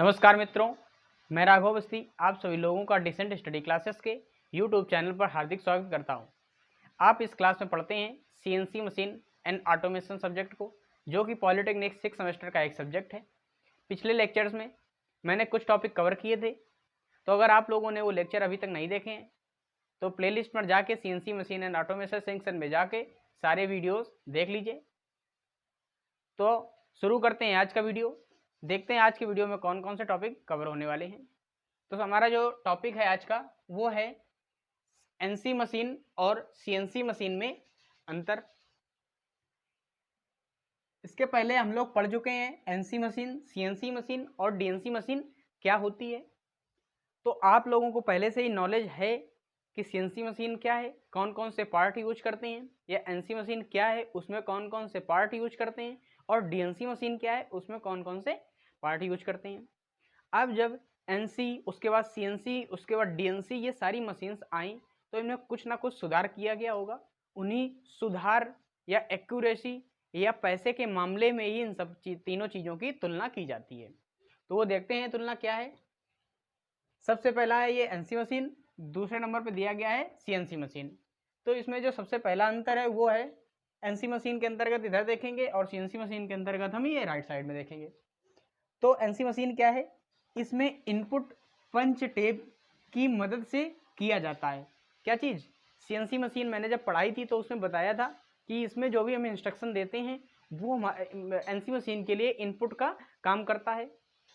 नमस्कार मित्रों, मैं राघव अवस्थी आप सभी लोगों का डिसेंट स्टडी क्लासेस के यूट्यूब चैनल पर हार्दिक स्वागत करता हूं। आप इस क्लास में पढ़ते हैं CNC machine and automation subject को, जो कि पॉलिटेक्निक 6 सेमेस्टर का एक सब्जेक्ट है। पिछले लेक्चर्स में मैंने कुछ टॉपिक कवर किए थे, तो अगर आप लोगों ने वो लेक्चर अभी तक नहीं देखे हैं तो प्लेलिस्ट पर जाके CNC machine and automation section में जाके सारे वीडियोज़ देख लीजिए। तो शुरू करते हैं आज का वीडियो। देखते हैं आज के वीडियो में कौन कौन से टॉपिक कवर होने वाले हैं। तो हमारा जो टॉपिक है आज का वो है एनसी मशीन और सीएनसी मशीन में अंतर। इसके पहले हम लोग पढ़ चुके हैं एनसी मशीन, सीएनसी मशीन और डीएनसी मशीन क्या होती है। तो आप लोगों को पहले से ही नॉलेज है कि सीएनसी मशीन क्या है, कौन कौन से पार्ट यूज करते हैं, या एनसी मशीन क्या है उसमें कौन कौन से पार्ट यूज करते हैं, और डीएनसी मशीन क्या है उसमें कौन कौन से पार्ट यूज करते हैं। अब जब एनसी, उसके बाद सीएनसी, उसके बाद डीएनसी, ये सारी मशीन्स आई तो इनमें कुछ ना कुछ सुधार किया गया होगा। उन्हीं सुधार या एक्यूरेसी या पैसे के मामले में ही इन सब तीनों चीज़ों की तुलना की जाती है। तो वो देखते हैं तुलना क्या है। सबसे पहला है ये एनसी मशीन, दूसरे नंबर पे दिया गया है सीएनसी मशीन। तो इसमें जो सबसे पहला अंतर है वो है एनसी मशीन के अंतर्गत इधर देखेंगे और सीएनसी मशीन के अंतर्गत हम ये राइट साइड में देखेंगे। तो एनसी मशीन क्या है, इसमें इनपुट पंच टेप की मदद से किया जाता है। क्या चीज़? सीएनसी मशीन मैंने जब पढ़ाई थी तो उसमें बताया था कि इसमें जो भी हमें इंस्ट्रक्शन देते हैं वो एनसी मशीन के लिए इनपुट का काम करता है।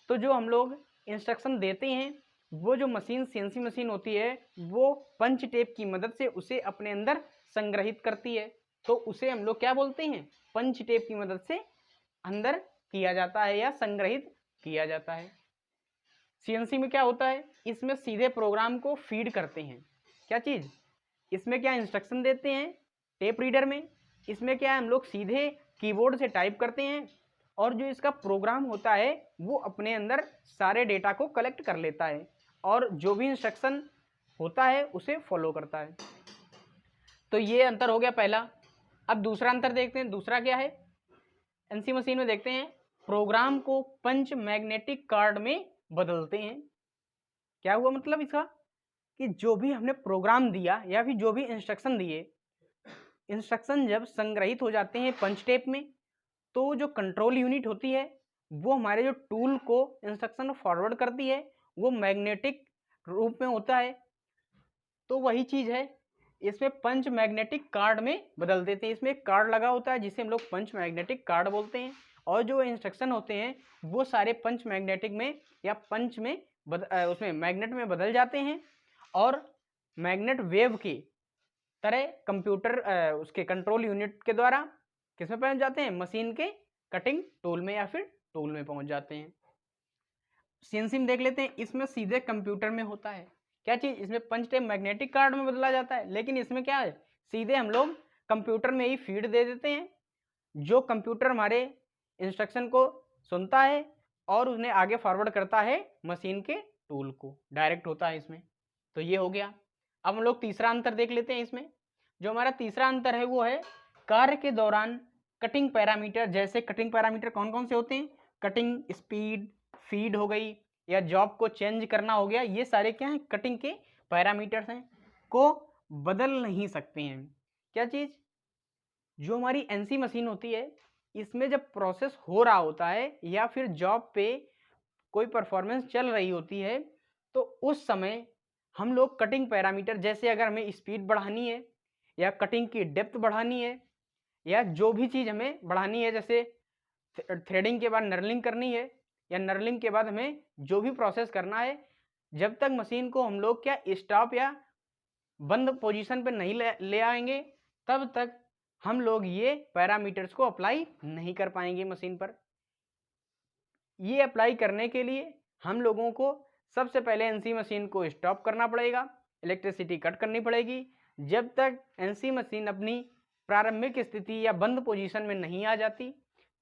तो जो हम लोग इंस्ट्रक्शन देते हैं वो जो मशीन सीएनसी मशीन होती है वो पंच टेप की मदद से उसे अपने अंदर संग्रहित करती है। तो उसे हम लोग क्या बोलते हैं? पंच टेप की मदद से अंदर किया जाता है या संग्रहित किया जाता है। सीएनसी में क्या होता है, इसमें सीधे प्रोग्राम को फीड करते हैं। क्या चीज़? इसमें क्या इंस्ट्रक्शन देते हैं टेप रीडर में, इसमें क्या है हम लोग सीधे कीबोर्ड से टाइप करते हैं और जो इसका प्रोग्राम होता है वो अपने अंदर सारे डेटा को कलेक्ट कर लेता है और जो भी इंस्ट्रक्शन होता है उसे फॉलो करता है। तो ये अंतर हो गया पहला। अब दूसरा अंतर देखते हैं। दूसरा क्या है, एनसी मशीन में देखते हैं प्रोग्राम को पंच मैग्नेटिक कार्ड में बदलते हैं। क्या हुआ मतलब इसका कि जो भी हमने प्रोग्राम दिया या फिर जो भी इंस्ट्रक्शन दिए, इंस्ट्रक्शन जब संग्रहित हो जाते हैं पंच टेप में तो जो कंट्रोल यूनिट होती है वो हमारे जो टूल को इंस्ट्रक्शन फॉरवर्ड करती है वो मैग्नेटिक रूप में होता है। तो वही चीज़ है, इसमें पंच मैग्नेटिक कार्ड में बदल देते हैं। इसमें एक कार्ड लगा होता है जिसे हम लोग पंच मैग्नेटिक कार्ड बोलते हैं और जो इंस्ट्रक्शन होते हैं वो सारे पंच मैग्नेटिक में या पंच में उसमें मैग्नेट में बदल जाते हैं और मैग्नेट वेव की तरह कंप्यूटर उसके कंट्रोल यूनिट के द्वारा किसमें पहुंच जाते हैं? मशीन के कटिंग टूल में या फिर टूल में पहुंच जाते हैं। सीएनसी में देख लेते हैं, इसमें सीधे कंप्यूटर में होता है। क्या चीज़? इसमें पंच टेप मैग्नेटिक कार्ड में बदला जाता है, लेकिन इसमें क्या है सीधे हम लोग कंप्यूटर में ही फीड दे देते हैं। जो कंप्यूटर हमारे इंस्ट्रक्शन को सुनता है और उन्हें आगे फॉरवर्ड करता है मशीन के टूल को, डायरेक्ट होता है इसमें। तो ये हो गया। अब हम लोग तीसरा अंतर देख लेते हैं। इसमें जो हमारा तीसरा अंतर है वो है कार्य के दौरान कटिंग पैरामीटर। जैसे कटिंग पैरामीटर कौन कौन से होते हैं? कटिंग स्पीड, फीड हो गई, या जॉब को चेंज करना हो गया, ये सारे क्या हैं? कटिंग के पैरामीटर्स हैं, को बदल नहीं सकते हैं। क्या चीज़? जो हमारी एनसी मशीन होती है इसमें जब प्रोसेस हो रहा होता है या फिर जॉब पे कोई परफॉर्मेंस चल रही होती है तो उस समय हम लोग कटिंग पैरामीटर, जैसे अगर हमें स्पीड बढ़ानी है या कटिंग की डेप्थ बढ़ानी है या जो भी चीज़ हमें बढ़ानी है, जैसे थ्रेडिंग के बाद नर्लिंग करनी है या नर्लिंग के बाद हमें जो भी प्रोसेस करना है, जब तक मशीन को हम लोग क्या स्टॉप या बंद पोजीशन पे नहीं ले आएंगे तब तक हम लोग ये पैरामीटर्स को अप्लाई नहीं कर पाएंगे मशीन पर। ये अप्लाई करने के लिए हम लोगों को सबसे पहले एनसी मशीन को स्टॉप करना पड़ेगा, इलेक्ट्रिसिटी कट करनी पड़ेगी। जब तक एनसी मशीन अपनी प्रारंभिक स्थिति या बंद पोजीशन में नहीं आ जाती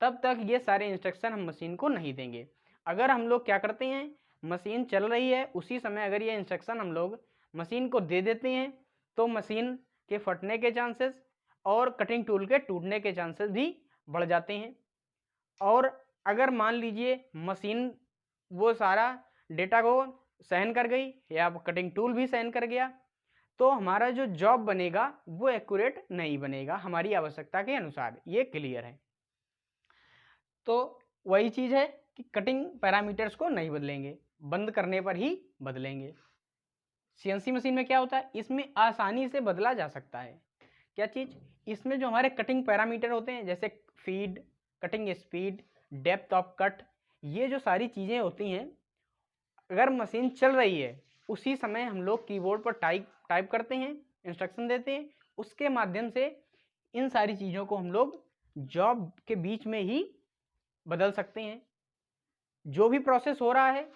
तब तक ये सारे इंस्ट्रक्शन हम मशीन को नहीं देंगे। अगर हम लोग क्या करते हैं, मशीन चल रही है उसी समय अगर ये इंस्ट्रक्शन हम लोग मशीन को दे देते हैं तो मशीन के फटने के चांसेस और कटिंग टूल के टूटने के चांसेस भी बढ़ जाते हैं। और अगर मान लीजिए मशीन वो सारा डेटा को सहन कर गई या कटिंग टूल भी सहन कर गया, तो हमारा जो जॉब बनेगा वो एक्यूरेट नहीं बनेगा हमारी आवश्यकता के अनुसार। ये क्लियर है। तो वही चीज़ है कि कटिंग पैरामीटर्स को नहीं बदलेंगे, बंद करने पर ही बदलेंगे। सीएनसी मशीन में क्या होता है, इसमें आसानी से बदला जा सकता है। क्या चीज़, इसमें जो हमारे कटिंग पैरामीटर होते हैं जैसे feed, cutting speed, depth of cut, ये जो सारी चीज़ें होती हैं, अगर मशीन चल रही है उसी समय हम लोग कीबोर्ड पर टाइप करते हैं, इंस्ट्रक्शन देते हैं, उसके माध्यम से इन सारी चीज़ों को हम लोग जॉब के बीच में ही बदल सकते हैं। जो भी प्रोसेस हो रहा है,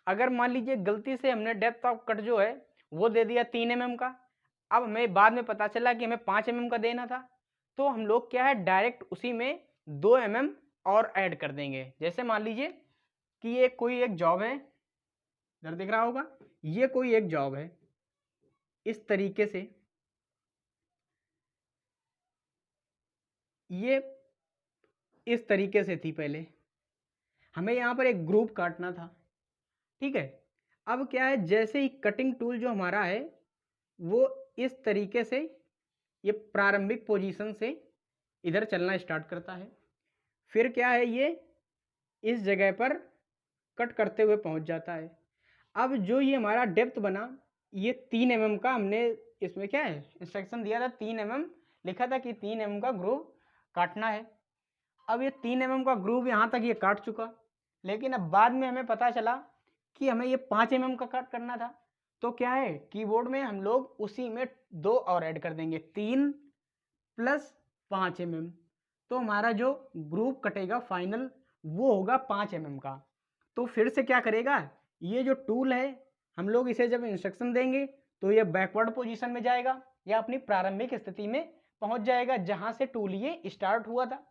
अगर मान लीजिए गलती से हमने डेप्थ ऑफ कट जो है वो दे दिया 3 mm का, अब हमें बाद में पता चला कि हमें 5 mm का देना था, तो हम लोग क्या है डायरेक्ट उसी में 2 mm और ऐड कर देंगे। जैसे मान लीजिए कि ये कोई एक जॉब है, इधर दिख रहा होगा, ये कोई एक जॉब है, इस तरीके से ये इस तरीके से थी। पहले हमें यहाँ पर एक ग्रुप काटना था, ठीक है। अब क्या है, जैसे ही कटिंग टूल जो हमारा है वो इस तरीके से ये प्रारंभिक पोजीशन से इधर चलना स्टार्ट करता है, फिर क्या है ये इस जगह पर कट करते हुए पहुंच जाता है। अब जो ये हमारा डेप्थ बना, ये 3 mm का हमने इसमें क्या है इंस्ट्रक्शन दिया था, 3 mm लिखा था कि 3 mm का ग्रूव काटना है। अब ये 3 mm का ग्रूव यहाँ तक ये काट चुका, लेकिन अब बाद में हमें पता चला कि हमें ये 5 mm का कट करना था। तो क्या है, कीबोर्ड में हम लोग उसी में 2 और ऐड कर देंगे, 3 + 5 mm। तो हमारा जो ग्रूव कटेगा फाइनल वो होगा 5 mm का। तो फिर से क्या करेगा, ये जो टूल है हम लोग इसे जब इंस्ट्रक्शन देंगे तो ये बैकवर्ड पोजीशन में जाएगा या अपनी प्रारंभिक स्थिति में पहुंच जाएगा जहां से टूल ये स्टार्ट हुआ था।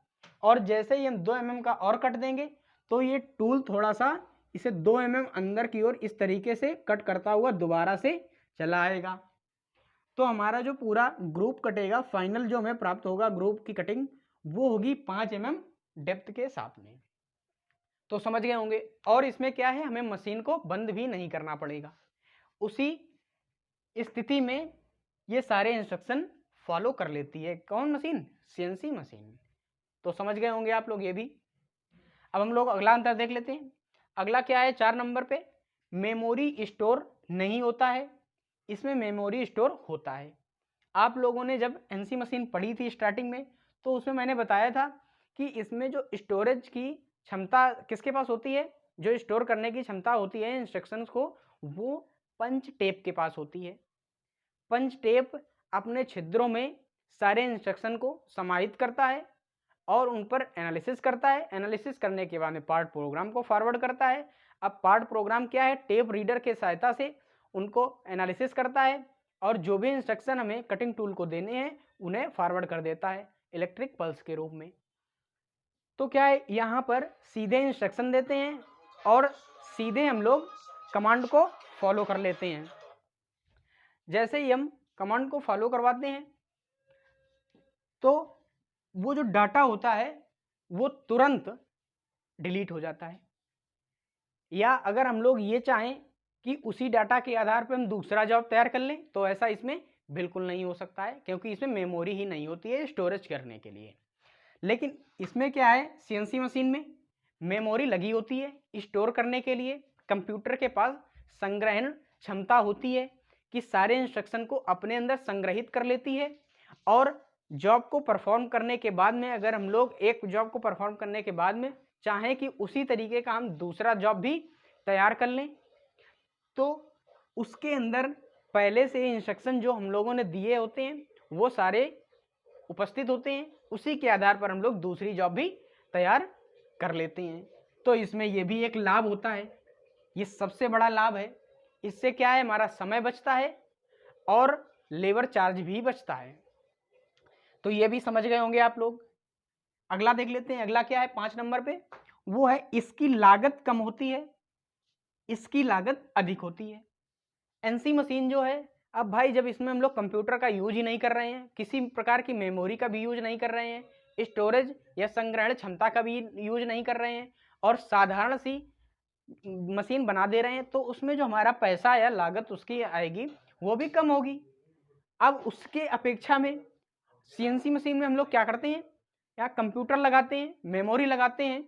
और जैसे ही हम 2 mm का और कट देंगे तो ये टूल थोड़ा सा इसे 2 mm अंदर की ओर इस तरीके से कट करता हुआ दोबारा से चला आएगा। तो हमारा जो पूरा ग्रुप कटेगा, फाइनल जो हमें प्राप्त होगा ग्रुप की कटिंग, वो होगी 5 mm डेप्थ के साथ में। तो समझ गए होंगे। और इसमें क्या है, हमें मशीन को बंद भी नहीं करना पड़ेगा, उसी स्थिति में ये सारे इंस्ट्रक्शन फॉलो कर लेती है। कौन मशीन, सीएनसी मशीन। तो समझ गए होंगे आप लोग ये भी। अब हम लोग अगला अंतर देख लेते हैं। अगला क्या है 4 नंबर पे, मेमोरी स्टोर नहीं होता है, इसमें मेमोरी स्टोर होता है। आप लोगों ने जब एनसी मशीन पढ़ी थी स्टार्टिंग में, तो उसमें मैंने बताया था कि इसमें जो स्टोरेज की क्षमता किसके पास होती है, जो स्टोर करने की क्षमता होती है इंस्ट्रक्शंस को, वो पंच टेप के पास होती है। पंच टेप अपने छिद्रों में सारे इंस्ट्रक्शन को समाहित करता है और उन पर एनालिसिस करता है। एनालिसिस करने के बाद में पार्ट प्रोग्राम को फॉरवर्ड करता है। अब पार्ट प्रोग्राम क्या है, टेप रीडर के सहायता से उनको एनालिसिस करता है और जो भी इंस्ट्रक्शन हमें कटिंग टूल को देने हैं उन्हें फॉरवर्ड कर देता है इलेक्ट्रिक पल्स के रूप में। तो क्या है, यहाँ पर सीधे इंस्ट्रक्शन देते हैं और सीधे हम लोग कमांड को फॉलो कर लेते हैं। जैसे ही हम कमांड को फॉलो करवाते हैं तो वो जो डाटा होता है वो तुरंत डिलीट हो जाता है। या अगर हम लोग ये चाहें कि उसी डाटा के आधार पर हम दूसरा जॉब तैयार कर लें, तो ऐसा इसमें बिल्कुल नहीं हो सकता है, क्योंकि इसमें मेमोरी ही नहीं होती है स्टोरेज करने के लिए। लेकिन इसमें क्या है, सीएनसी मशीन में मेमोरी लगी होती है स्टोर करने के लिए। कंप्यूटर के पास संग्रहण क्षमता होती है कि सारे इंस्ट्रक्शन को अपने अंदर संग्रहित कर लेती है। और जॉब को परफॉर्म करने के बाद में, अगर हम लोग एक जॉब को परफॉर्म करने के बाद में चाहें कि उसी तरीके का हम दूसरा जॉब भी तैयार कर लें, तो उसके अंदर पहले से इंस्ट्रक्शन जो हम लोगों ने दिए होते हैं वो सारे उपस्थित होते हैं। उसी के आधार पर हम लोग दूसरी जॉब भी तैयार कर लेते हैं। तो इसमें ये भी एक लाभ होता है, ये सबसे बड़ा लाभ है। इससे क्या है, हमारा समय बचता है और लेबर चार्ज भी बचता है। तो ये भी समझ गए होंगे आप लोग। अगला देख लेते हैं। अगला क्या है 5 नंबर पे, वो है इसकी लागत कम होती है, इसकी लागत अधिक होती है। एनसी मशीन जो है, अब भाई जब इसमें हम लोग कंप्यूटर का यूज ही नहीं कर रहे हैं, किसी प्रकार की मेमोरी का भी यूज नहीं कर रहे हैं, स्टोरेज या संग्रहण क्षमता का भी यूज नहीं कर रहे हैं, और साधारण सी मशीन बना दे रहे हैं तो उसमें जो हमारा पैसा या लागत उसकी आएगी वो भी कम होगी। अब उसके अपेक्षा में सीएनसी मशीन में हम लोग क्या करते हैं, या कंप्यूटर लगाते हैं, मेमोरी लगाते हैं।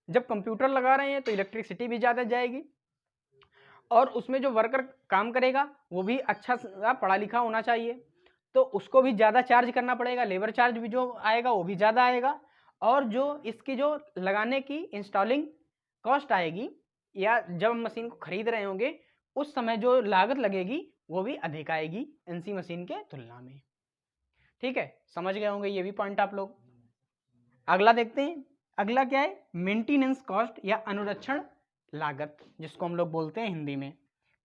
जब कंप्यूटर लगा रहे हैं तो इलेक्ट्रिसिटी भी ज़्यादा जाएगी और उसमें जो वर्कर काम करेगा वो भी अच्छा पढ़ा लिखा होना चाहिए, तो उसको भी ज़्यादा चार्ज करना पड़ेगा, लेबर चार्ज भी जो आएगा वो भी ज़्यादा आएगा। और जो इसकी जो लगाने की इंस्टॉलिंग कॉस्ट आएगी या जब हम मशीन को खरीद रहे होंगे उस समय जो लागत लगेगी वो भी अधिक आएगी एनसी मशीन के तुलना में। ठीक है, समझ गए होंगे ये भी पॉइंट आप लोग। अगला देखते हैं, अगला क्या है, मेंटेनेंस कॉस्ट या अनुरक्षण लागत, जिसको हम लोग बोलते हैं हिंदी में,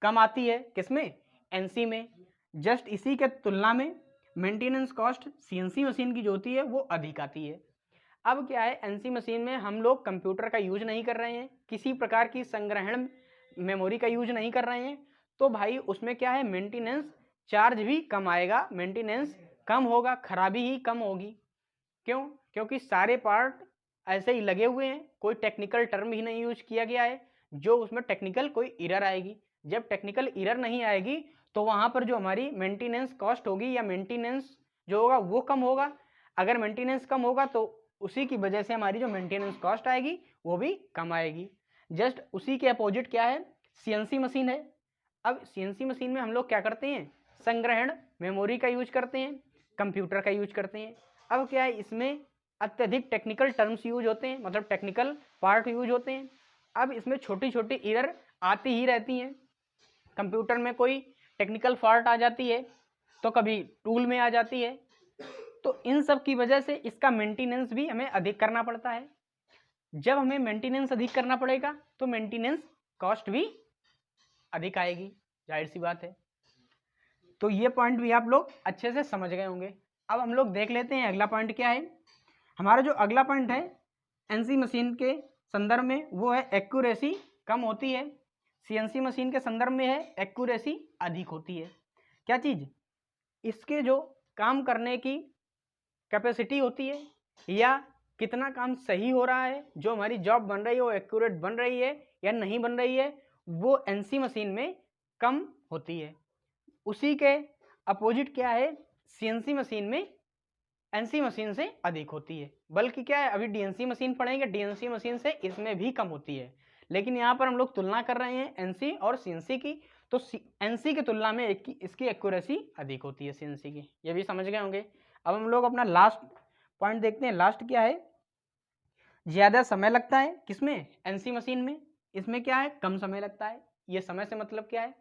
कम आती है किसमें, एनसी में। जस्ट इसी के तुलना में मेंटेनेंस कॉस्ट सीएनसी मशीन की जो होती है वो अधिक आती है। अब क्या है, एनसी मशीन में हम लोग कंप्यूटर का यूज नहीं कर रहे हैं, किसी प्रकार की संग्रहण मेमोरी का यूज नहीं कर रहे हैं, तो भाई उसमें क्या है, मेंटेनेंस चार्ज भी कम आएगा, मेंटेनेंस कम होगा, खराबी ही कम होगी। क्यों, क्योंकि सारे पार्ट ऐसे ही लगे हुए हैं, कोई टेक्निकल टर्म ही नहीं यूज किया गया है जो उसमें टेक्निकल कोई एरर आएगी। जब टेक्निकल एरर नहीं आएगी तो वहाँ पर जो हमारी मेंटेनेंस कॉस्ट होगी या मेंटेनेंस जो होगा वो कम होगा। अगर मेंटेनेंस कम होगा तो उसी की वजह से हमारी जो मेंटेनेंस कॉस्ट आएगी वो भी कम आएगी। जस्ट उसी के अपोजिट क्या है, सीएनसी मशीन है। अब सीएनसी मशीन में हम लोग क्या करते हैं, संग्रहण मेमोरी का यूज करते हैं, कंप्यूटर का यूज करते हैं। अब क्या है, इसमें अत्यधिक टेक्निकल टर्म्स यूज होते हैं, मतलब टेक्निकल पार्ट यूज होते हैं। अब इसमें छोटी छोटी एरर आती ही रहती हैं। कंप्यूटर में कोई टेक्निकल फॉल्ट आ जाती है तो कभी टूल में आ जाती है, तो इन सब की वजह से इसका मेंटेनेंस भी हमें अधिक करना पड़ता है। जब हमें मेंटेनेंस अधिक करना पड़ेगा तो मेंटेनेंस कॉस्ट भी अधिक आएगी, जाहिर सी बात है। तो ये पॉइंट भी आप लोग अच्छे से समझ गए होंगे। अब हम लोग देख लेते हैं अगला पॉइंट क्या है। हमारा जो अगला पॉइंट है एनसी मशीन के संदर्भ में वो है एक्यूरेसी कम होती है, सीएनसी मशीन के संदर्भ में है एक्यूरेसी अधिक होती है। क्या चीज़, इसके जो काम करने की कैपेसिटी होती है या कितना काम सही हो रहा है, जो हमारी जॉब बन रही है वो एक्यूरेट बन रही है या नहीं बन रही है, वो एनसी मशीन में कम होती है। उसी के अपोजिट क्या है, सीएनसी मशीन में एनसी मशीन से अधिक होती है। बल्कि क्या है, अभी डीएनसी मशीन पढ़ेंगे, डीएनसी मशीन से इसमें भी कम होती है, लेकिन यहाँ पर हम लोग तुलना कर रहे हैं एनसी और सीएनसी की, तो एनसी की तुलना में इसकी एक्यूरेसी अधिक होती है सीएनसी की। ये भी समझ गए होंगे। अब हम लोग अपना लास्ट पॉइंट देखते हैं। लास्ट क्या है, ज़्यादा समय लगता है किसमें, एनसी मशीन में। इसमें क्या है, कम समय लगता है। ये समय से मतलब क्या है,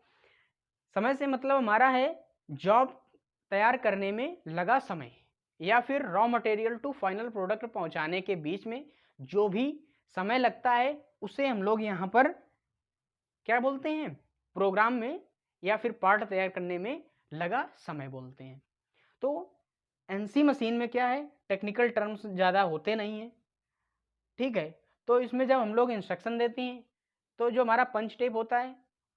समय से मतलब हमारा है जॉब तैयार करने में लगा समय या फिर raw material to final product पहुंचाने के बीच में जो भी समय लगता है उसे हम लोग यहाँ पर क्या बोलते हैं, प्रोग्राम में या फिर पार्ट तैयार करने में लगा समय बोलते हैं। तो एनसी मशीन में क्या है, टेक्निकल टर्म्स ज़्यादा होते नहीं हैं, ठीक है। तो इसमें जब हम लोग इंस्ट्रक्शन देते हैं तो जो हमारा पंच टेप होता है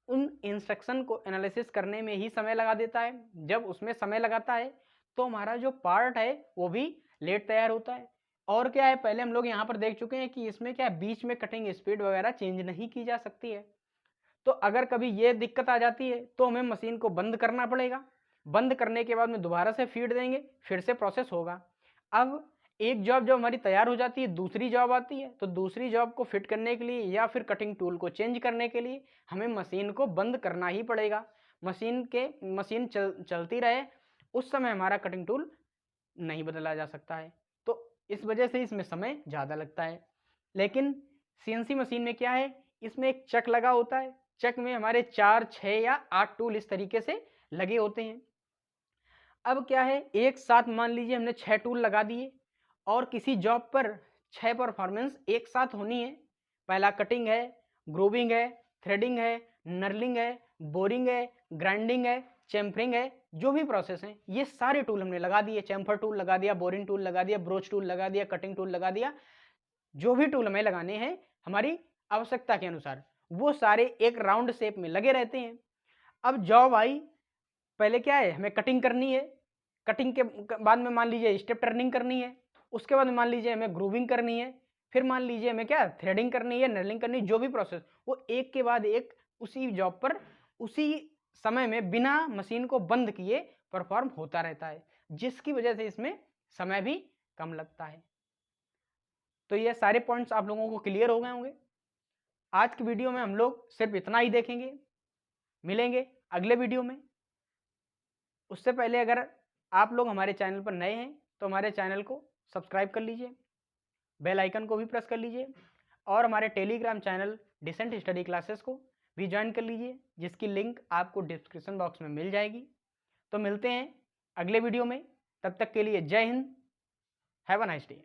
उन इंस्ट्रक्शन को एनालिसिस करने में ही समय लगा देता है। जब उसमें समय लगाता है तो हमारा जो पार्ट है वो भी लेट तैयार होता है। और क्या है, पहले हम लोग यहाँ पर देख चुके हैं कि इसमें क्या है, बीच में कटिंग स्पीड वगैरह चेंज नहीं की जा सकती है। तो अगर कभी ये दिक्कत आ जाती है तो हमें मशीन को बंद करना पड़ेगा। बंद करने के बाद में दोबारा से फीड देंगे, फिर से प्रोसेस होगा। अब एक जॉब जब हमारी तैयार हो जाती है, दूसरी जॉब आती है, तो दूसरी जॉब को फिट करने के लिए या फिर कटिंग टूल को चेंज करने के लिए हमें मशीन को बंद करना ही पड़ेगा। मशीन चलती रहे उस समय हमारा कटिंग टूल नहीं बदला जा सकता है, तो इस वजह से इसमें समय ज़्यादा लगता है। लेकिन सीएनसी मशीन में क्या है, इसमें एक चक लगा होता है, चक में हमारे 4, 6 या 8 टूल इस तरीके से लगे होते हैं। अब क्या है, एक साथ मान लीजिए हमने 6 टूल लगा दिए और किसी जॉब पर 6 परफॉर्मेंस एक साथ होनी है। पहला कटिंग है, ग्रूविंग है, थ्रेडिंग है, नर्लिंग है, बोरिंग है, ग्राइंडिंग है, चैम्फरिंग है, जो भी प्रोसेस है ये सारे टूल हमने लगा दिए। चैम्फर टूल लगा दिया, बोरिंग टूल लगा दिया, ब्रोच टूल लगा दिया, कटिंग टूल लगा दिया। जो भी टूल हमें लगाने हैं हमारी आवश्यकता के अनुसार वो सारे एक राउंड शेप में लगे रहते हैं। अब जॉब आई, पहले क्या है, हमें कटिंग करनी है, कटिंग के बाद में मान लीजिए स्टेप टर्निंग करनी है, उसके बाद मान लीजिए हमें ग्रूविंग करनी है, फिर मान लीजिए हमें क्या थ्रेडिंग करनी है, नर्लिंग करनी, जो भी प्रोसेस, वो एक के बाद एक उसी जॉब पर उसी समय में बिना मशीन को बंद किए परफॉर्म होता रहता है, जिसकी वजह से इसमें समय भी कम लगता है। तो ये सारे पॉइंट्स आप लोगों को क्लियर हो गए होंगे। आज की वीडियो में हम लोग सिर्फ इतना ही देखेंगे, मिलेंगे अगले वीडियो में। उससे पहले अगर आप लोग हमारे चैनल पर नए हैं तो हमारे चैनल को सब्सक्राइब कर लीजिए, बेल आइकन को भी प्रेस कर लीजिए, और हमारे Telegram channel decent study classes को भी ज्वाइन कर लीजिए, जिसकी लिंक आपको डिस्क्रिप्शन बॉक्स में मिल जाएगी। तो मिलते हैं अगले वीडियो में, तब तक के लिए जय Hind, have a nice day.